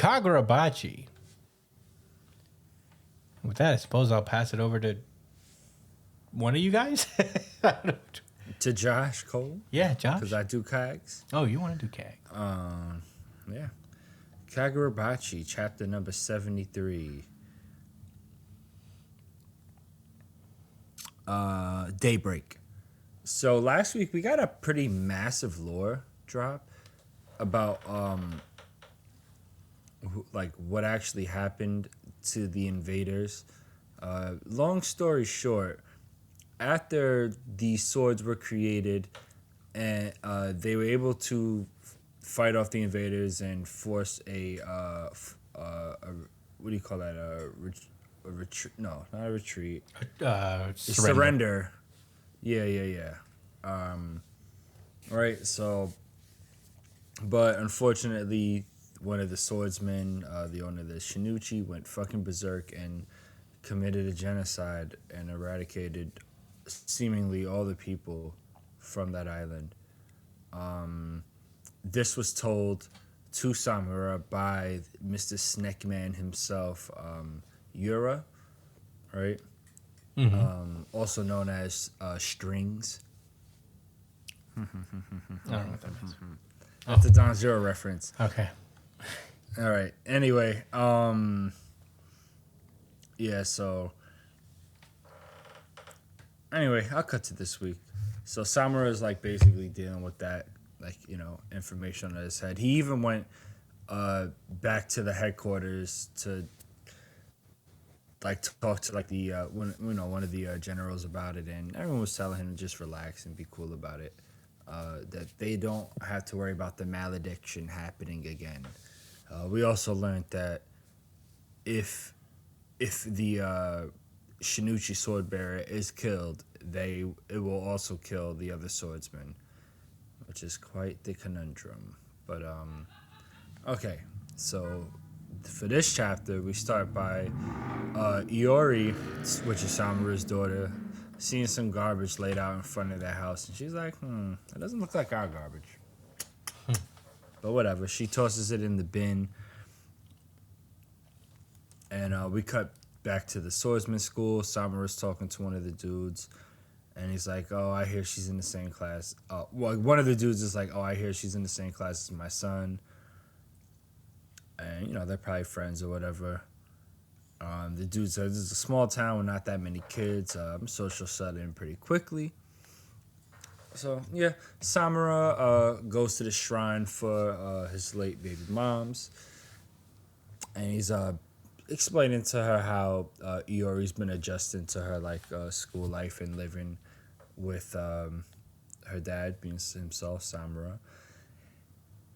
Kagurabachi. With that, I suppose I'll pass it over to one of you guys. To Josh Cole. Yeah, Josh. Because I do Kags. Oh, you want to do Kag? Yeah. Kagurabachi, chapter number 73. Daybreak. So last week we got a pretty massive lore drop about like what actually happened to the invaders. Long story short, after these swords were created and they were able to fight off the invaders and force a what do you call that, a retreat? No, not a retreat. Surrender. Yeah. Right. So, but unfortunately, one of the swordsmen, the owner of the Shinichi, went fucking berserk and committed a genocide and eradicated seemingly all the people from that island. This was told to Samura by Mr. Snakeman himself, Yura, right? Mm-hmm. Also known as Strings. I don't know what that means. That's a Don Zero reference. Okay. All right. Anyway, yeah, so anyway, I'll cut to this week. So Samura is like basically dealing with that, like, you know, information on his head. He even went back to the headquarters to like talk to like the one of the generals about it, and everyone was telling him to just relax and be cool about it. That they don't have to worry about the malediction happening again. We also learned that if the Shinichi sword bearer is killed, it will also kill the other swordsman, which is quite the conundrum. But okay, so for this chapter, we start by Iori, which is Samura's daughter, seeing some garbage laid out in front of their house, and she's like, it doesn't look like our garbage. But whatever, she tosses it in the bin, and we cut back to the swordsman school. Samura's talking to one of the dudes, and he's like, oh, I hear she's in the same class. Well, one of the dudes is like, oh, I hear she's in the same class as my son. And, you know, they're probably friends or whatever. The dude says, this is a small town with not that many kids. Social shut in pretty quickly. So, yeah, Samura goes to the shrine for his late baby mom's. And he's explaining to her how Iori's been adjusting to her, like, school life and living with her dad, being himself, Samura.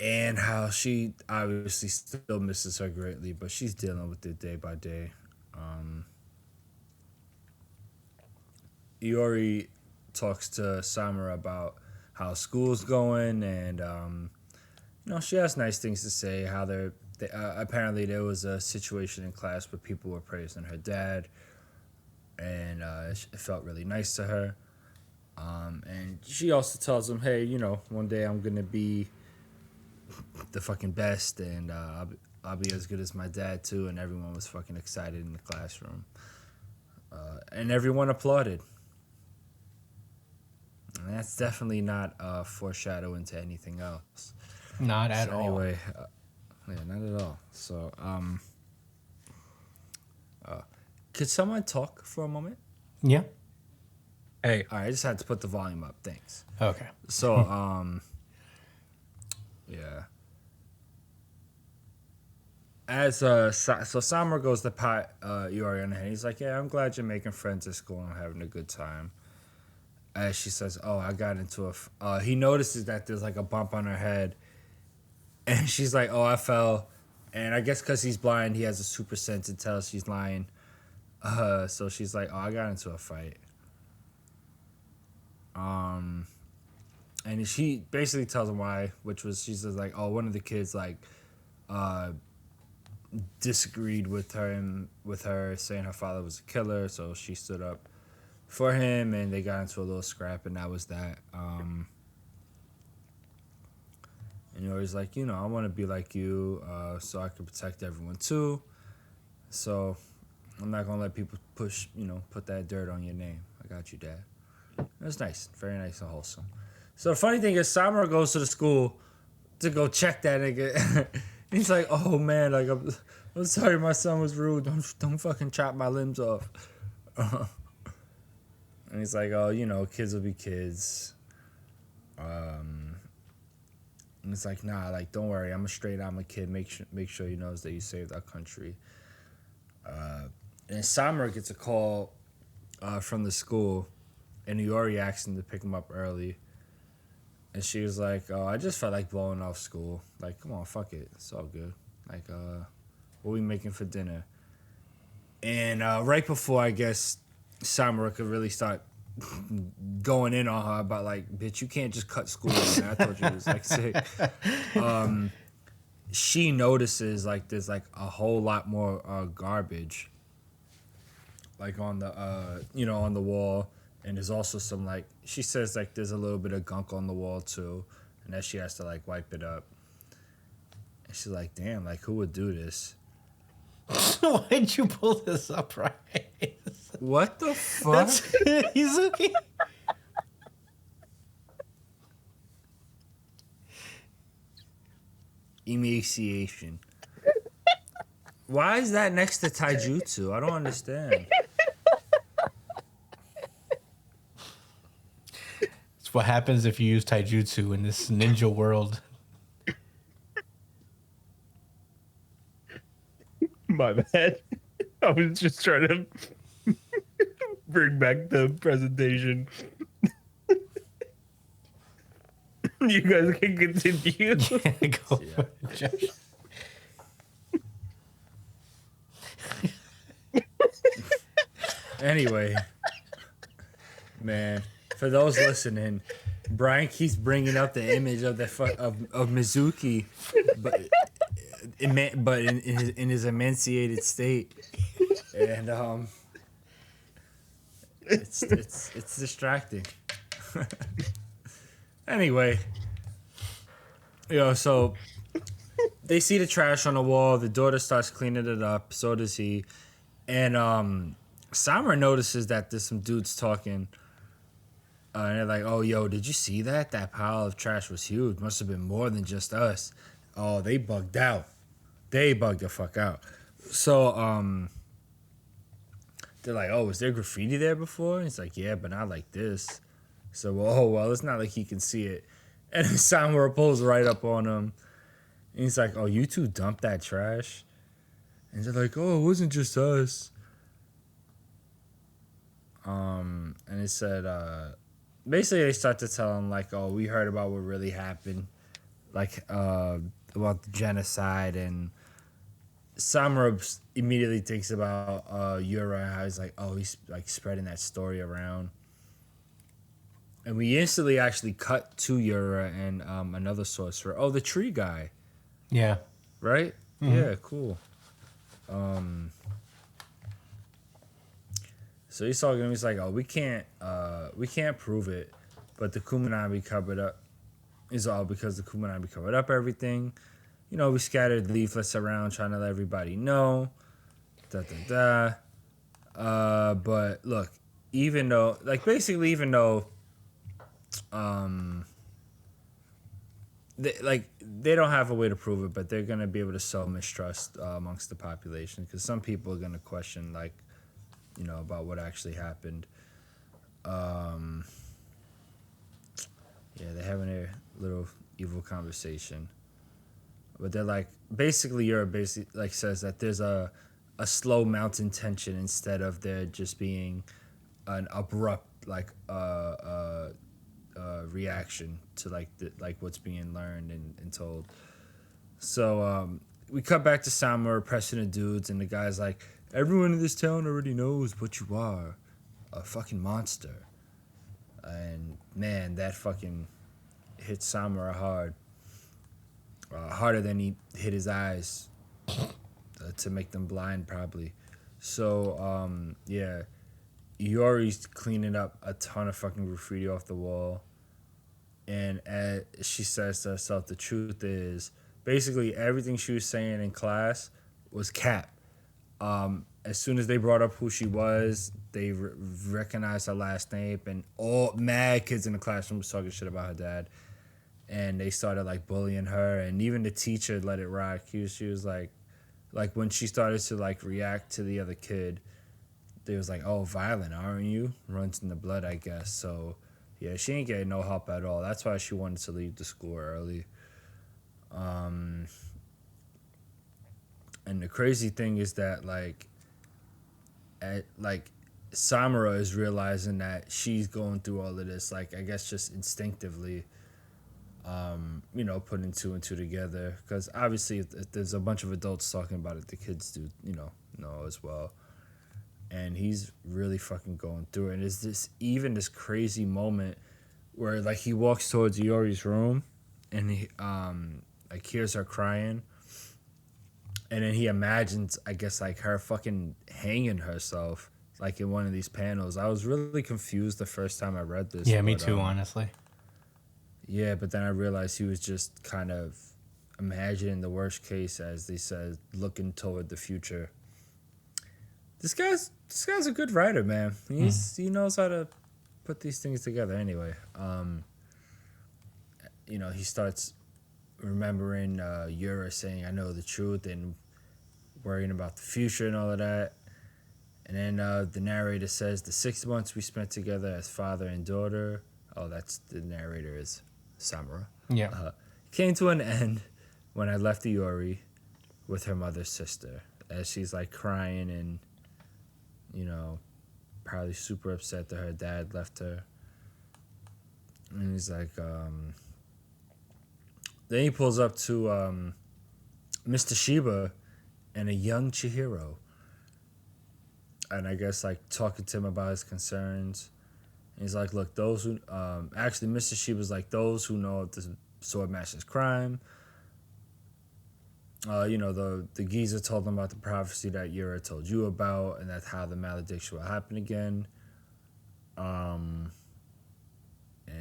And how she obviously still misses her greatly, but she's dealing with it day by day. Iori talks to Samura about how school's going, and you know, she has nice things to say. How apparently there was a situation in class where people were praising her dad, and it felt really nice to her. And she also tells him, hey, you know, one day I'm gonna be the fucking best, and I'll be as good as my dad too. And everyone was fucking excited in the classroom, and everyone applauded. And that's definitely not foreshadowing to anything else. Not at all. Anyway, yeah, not at all. So, could someone talk for a moment? Yeah. Hey, all right. I just had to put the volume up. Thanks. Okay. So, yeah. As so Samura goes to pat Iori on the head. He's like, "Yeah, I'm glad you're making friends at school and having a good time." As she says, "Oh, I got into he notices that there's like a bump on her head, and she's like, "Oh, I fell," and I guess because he's blind, he has a super sense to tell she's lying. So she's like, "Oh, I got into a fight." And she basically tells him why, which was she says like, "Oh, one of the kids like disagreed with her saying her father was a killer, so she stood up for him, and they got into a little scrap, and that was that." And Iori's like, I want to be like you, so I can protect everyone too. So I'm not gonna let people put that dirt on your name. I got you, Dad. It was nice, very nice and wholesome. So the funny thing is, Samura goes to the school to go check that nigga. He's like, "Oh man, like I'm sorry, my son was rude. Don't fucking chop my limbs off." And he's like, "Oh, kids will be kids." And it's like, "Nah, like don't worry, I'm a kid. Make sure he knows that you saved our country." And Samura gets a call from the school, and Iori asked him to pick him up early. And she was like, "Oh, I just felt like blowing off school. Like, come on, fuck it, it's all good. Like, what we making for dinner?" And right before, I guess, Samura could really start going in on her about like, "Bitch, you can't just cut school. Man. I told you it was like sick." She notices like there's like a whole lot more garbage, like on the on the wall, and there's also some like she says like there's a little bit of gunk on the wall too, and that she has to like wipe it up. And she's like, "Damn, like who would do this?" Why'd you pull this up, right? What the fuck? He's okay. Emaciation. Why is that next to taijutsu? I don't understand. It's what happens if you use taijutsu in this ninja world. My bad. I was just trying to bring back the presentation. You guys can continue. Go for it, Josh. Anyway, man, for those listening, Brian keeps bringing up the image of of Mizuki, but in his emaciated state, and it's distracting. Anyway, so they see the trash on the wall. The daughter starts cleaning it up. So does he, and Summer notices that there's some dudes talking. And they're like, "Oh, yo, did you see that? That pile of trash was huge. Must have been more than just us." Oh, they bugged out. They bugged the fuck out. So, they're like, "Oh, was there graffiti there before?" And he's like, "Yeah, but not like this." So, well, it's not like he can see it. And then Samura pulls right up on him. And he's like, "Oh, you two dumped that trash?" And they're like, "Oh, it wasn't just us." And he said, basically they start to tell him like, "Oh, we heard about what really happened, like about the genocide." And Samura immediately thinks about Yura and how he's like, "Oh, he's like spreading that story around." And we instantly actually cut to Yura and another sorcerer. Oh, the tree guy, Yeah. right? Mm-hmm. Yeah, cool. So he's talking to him. He's like, "Oh, we can't prove it, but the Kumanami covered up. Is all because the Kumanami covered up everything. We scattered leaflets around trying to let everybody know. Da da da. But look, even though they don't have a way to prove it, but they're gonna be able to sow mistrust amongst the population because some people are gonna question about what actually happened." Yeah, they're having a little evil conversation. But they're like, basically, says that there's a slow mountain tension instead of there just being an abrupt reaction to what's being learned and told. So we cut back to Samura pressing the dudes, and the guy's like, "Everyone in this town already knows what you are, a fucking monster." And man, that fucking hit Samura hard. Harder than he hit his eyes to make them blind, probably. So, yeah. Iori's cleaning up a ton of fucking graffiti off the wall. And she says to herself, the truth is basically everything she was saying in class was cap. As soon as they brought up who she was, they recognized her last name, and all mad kids in the classroom was talking shit about her dad, and they started like bullying her, and even the teacher let it rock. She was like when she started to like react to the other kid, they was like, "Oh, violent, aren't you? Runs in the blood, I guess." So, yeah, she ain't getting no help at all. That's why she wanted to leave the school early. And the crazy thing is that like Samura is realizing that she's going through all of this, like I guess just instinctively, putting two and two together. Because obviously, if there's a bunch of adults talking about it, the kids do, know as well. And he's really fucking going through it. And there's this crazy moment where like he walks towards Iori's room, and he like hears her crying. And then he imagines, I guess, like her fucking hanging herself, like in one of these panels. I was really confused the first time I read this. Yeah, me too, honestly. Yeah, but then I realized he was just kind of imagining the worst case, as they said, looking toward the future. This guy's a good writer, man. He knows how to put these things together. Anyway, he starts remembering Yura saying, "I know the truth," and worrying about the future and all of that. And then the narrator says, "The 6 months we spent together as father and daughter," oh, that's the narrator is Samura, Yeah. "came to an end when I left Iori with her mother's sister," as she's like crying and, probably super upset that her dad left her. And he's like, then he pulls up to Mr. Shiba and a young Chihiro. And I guess like talking to him about his concerns. And he's like, look, those who actually Mr. Shiba's like, those who know of the sword master's crime. The geezer told them about the prophecy that Yura told you about, and that's how the malediction will happen again. And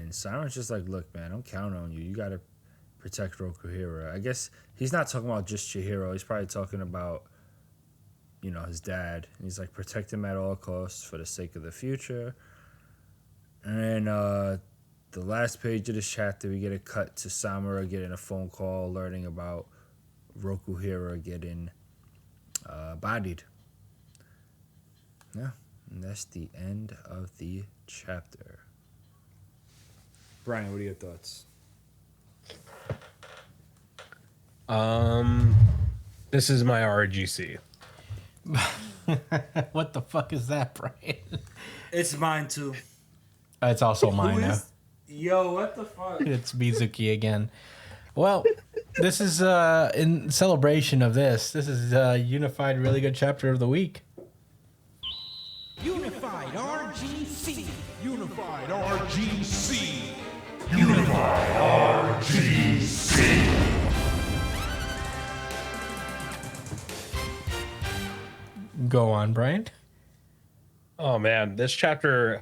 Simon's just like, look, man, I'm counting on you. You gotta protect Rokuhira. I guess he's not talking about just Chihiro. He's probably talking about, his dad. And he's like, protect him at all costs for the sake of the future. And then the last page of this chapter, we get a cut to Samura getting a phone call, learning about Rokuhira getting bodied. Yeah, and that's the end of the chapter. Brian, what are your thoughts? This is my RGC. What the fuck is that, Brian? It's mine too. It's also mine now. Yo, what the fuck? It's Mizuki again. Well, this is in celebration of this. This is Unified Really Good Chapter of the Week. Unified RGC. Unified RGC. Unified RGC. Go on, Brian. Oh man, this chapter,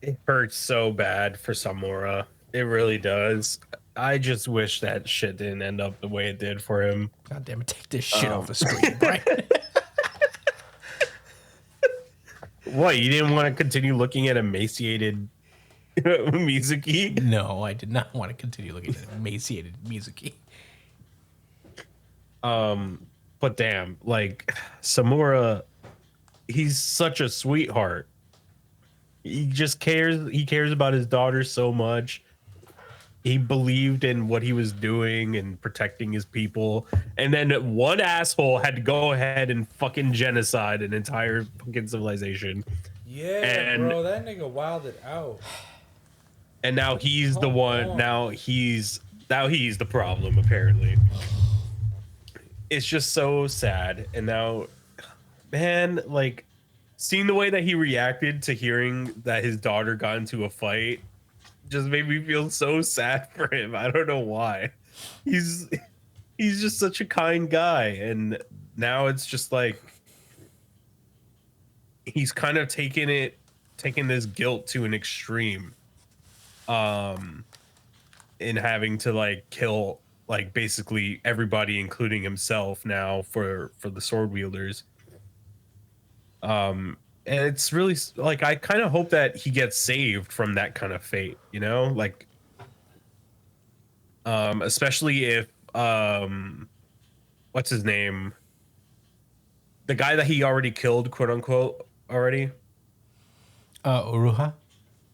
it hurts so bad for Samura. It really does. I just wish that shit didn't end up the way it did for him. God damn it, take this shit off the screen, Brian. What, you didn't want to continue looking at emaciated Mizuki? No, I did not want to continue looking at emaciated Mizuki. But damn, like Samura, he's such a sweetheart. He just cares. He cares about his daughter so much. He believed in what he was doing and protecting his people. And then one asshole had to go ahead and fucking genocide an entire fucking civilization. Yeah, bro, that nigga wilded out. And now he's the one. Now he's the problem, apparently. It's just so sad. And now, man, like, seeing the way that he reacted to hearing that his daughter got into a fight just made me feel so sad for him. I don't know why. He's just such a kind guy. And now it's just like he's kind of taking this guilt to an extreme. in having to like kill like basically everybody, including himself now for the sword wielders. And it's really like I kind of hope that he gets saved from that kind of fate, you know, like especially if what's his name, the guy that he already killed, quote unquote, already. Uruha.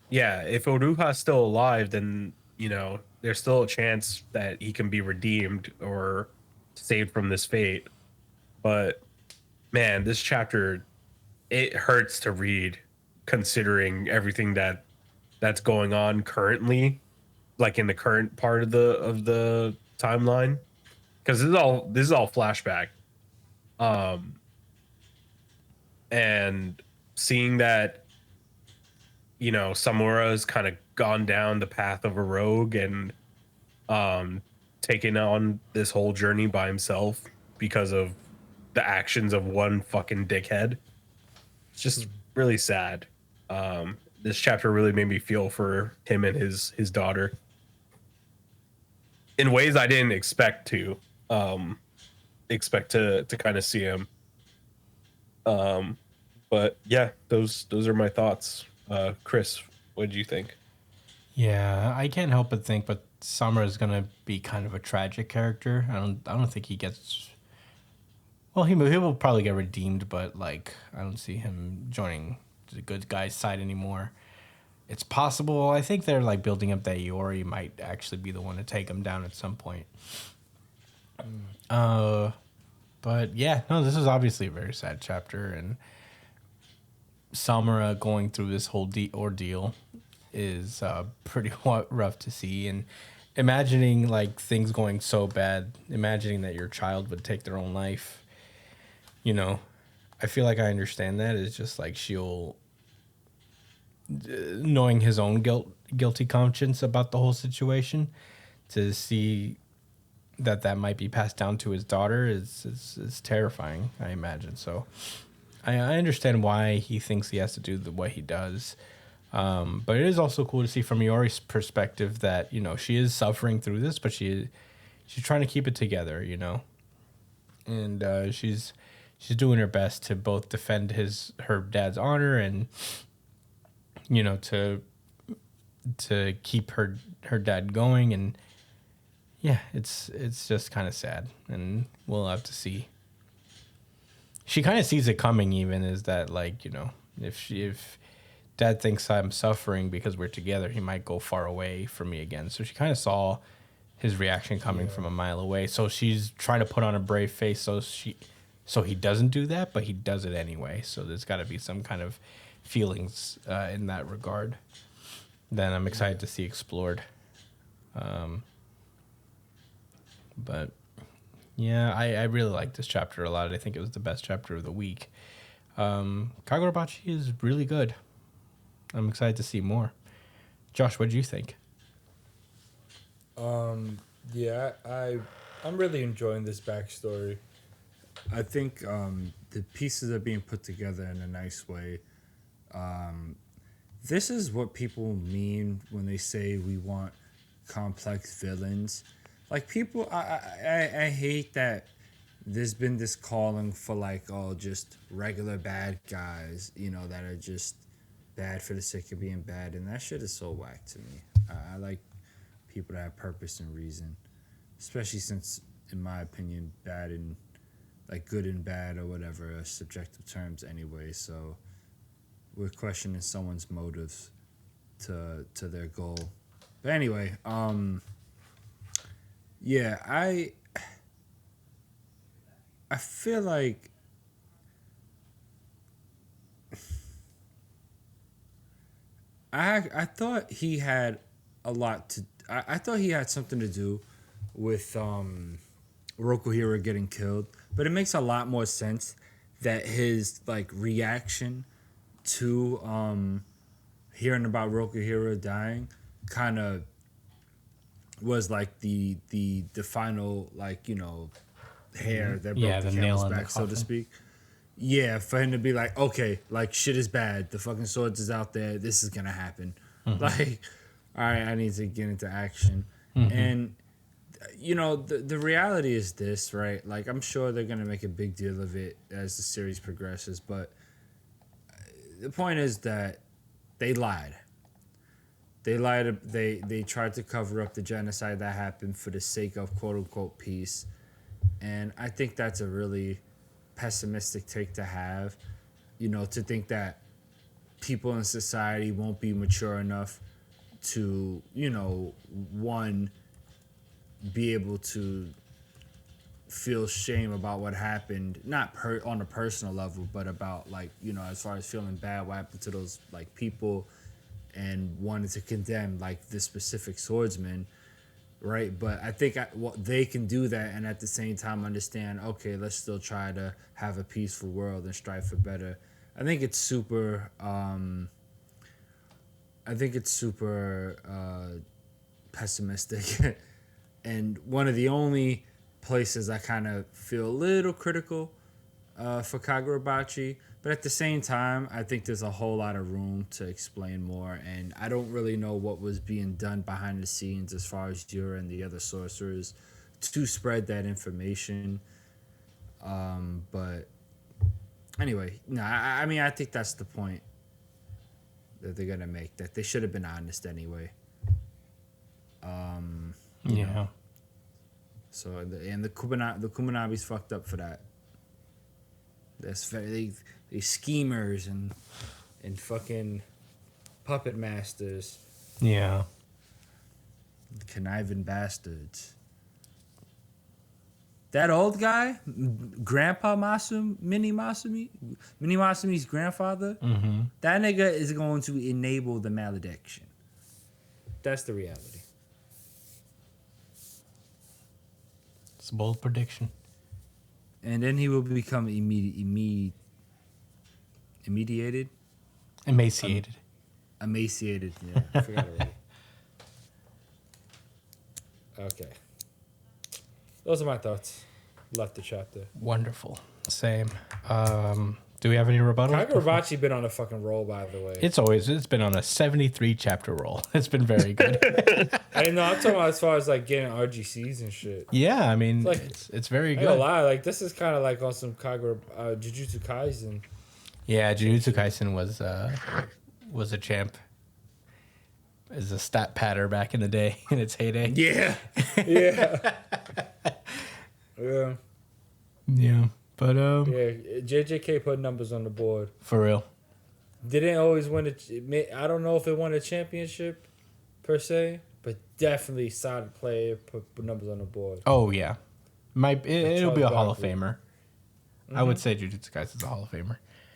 Yeah, if Oruha's still alive, then you know there's still a chance that he can be redeemed or saved from this fate. But man, this chapter, it hurts to read, considering everything that's going on currently, like in the current part of the timeline, because this is all flashback. Um, and seeing that, you know, Samura's kind of gone down the path of a rogue and taken on this whole journey by himself because of the actions of one fucking dickhead. It's just really sad. This chapter really made me feel for him and his daughter in ways I didn't expect to kind of see him. But yeah, those are my thoughts. Chris, what did you think? Yeah, I can't help but think, but Summer is gonna be kind of a tragic character. I don't think he gets. Well, he will probably get redeemed, but like I don't see him joining the good guy's side anymore. It's possible. I think they're like building up that Iori might actually be the one to take him down at some point. But yeah, no, this is obviously a very sad chapter, and Samura going through this whole ordeal is pretty rough to see. And imagining like things going so bad, imagining that your child would take their own life, you know, I feel like I understand that. It's just like she'll, knowing his own guilty conscience about the whole situation, to see that might be passed down to his daughter is terrifying, I imagine. So I understand why he thinks he has to do what he does. But it is also cool to see from Iori's perspective that, you know, she is suffering through this, but she's trying to keep it together, you know, and she's doing her best to both defend her dad's honor and, you know, to keep her dad going. And yeah, it's just kind of sad, and we'll have to see. She kind of sees it coming, even, is that like, you know, if dad thinks I'm suffering because we're together, he might go far away from me again. So she kind of saw his reaction coming from a mile away. So she's trying to put on a brave face so he doesn't do that, but he does it anyway. So there's got to be some kind of feelings in that regard that I'm excited to see explored. But yeah, I really like this chapter a lot. I think it was the best chapter of the week. Kagurabachi is really good. I'm excited to see more. Josh, what did you think? Yeah, I'm really enjoying this backstory. I think the pieces are being put together in a nice way. This is what people mean when they say we want complex villains. Like, people, I hate that there's been this calling for like, oh, just regular bad guys, you know, that are just bad for the sake of being bad, and that shit is so whack to me. I like people that have purpose and reason, especially since, in my opinion, bad and like good and bad or whatever are subjective terms anyway. So we're questioning someone's motives to their goal. But anyway, yeah, I feel like I thought he had a lot to. I thought he had something to do with Rokuhira getting killed, but it makes a lot more sense that his like reaction to hearing about Rokuhira dying kind of was like the final, like, you know, hair that broke the camel's back, so to speak. Yeah, for him to be like, okay, like, shit is bad. The fucking swords is out there. This is gonna happen. Like, all right, I need to get into action. And the reality is this, right? Like, I'm sure they're gonna make a big deal of it as the series progresses, but the point is that they lied. They lied. They tried to cover up the genocide that happened for the sake of quote unquote peace, and I think that's a really pessimistic take to have. To think that people in society won't be mature enough to, one, be able to feel shame about what happened, not on a personal level, but about, like, as far as feeling bad what happened to those, like, people, and wanted to condemn, like, this specific swordsman, right? But I think they can do that and at the same time understand, okay, let's still try to have a peaceful world and strive for better. I think it's super pessimistic. And one of the only places I kind of feel a little critical for Kagurabachi, but at the same time, I think there's a whole lot of room to explain more, and I don't really know what was being done behind the scenes as far as Yura and the other sorcerers to spread that information. But anyway, no, I mean, I think that's the point that they're gonna make, that they should have been honest anyway. Yeah. So the Kumanabi's fucked up for that. That's very they schemers and fucking puppet masters, Yeah. conniving bastards. That old guy, Grandpa Mini Masumi's grandfather, that nigga is going to enable the malediction. That's the reality. It's a bold prediction. And then he will become emaciated. Emaciated. Emaciated, yeah. I forgot already. Okay. Those are my thoughts. Left the chapter. Wonderful. Same. Do we have any rebuttals? Kagurabachi been on a fucking roll, by the way. It's been on a 73 chapter roll. It's been very good. I didn't know. I'm talking about as far as like getting RGCs and shit. Yeah, I mean, Like, it's very I ain't gonna good. lie, like this is kind of like on some Jujutsu Kaisen. Yeah, Jujutsu Kaisen was a champ. Is a stat patter back in the day, in its heyday. Yeah, yeah, yeah. Yeah, but Yeah, JJK put numbers on the board. for real. Didn't always win I don't know if it won a championship per se, but definitely solid player, put numbers on the board. Oh yeah, it'll be a Hall of Charlie Famer. I would say Jujutsu Kaisen is a Hall of Famer.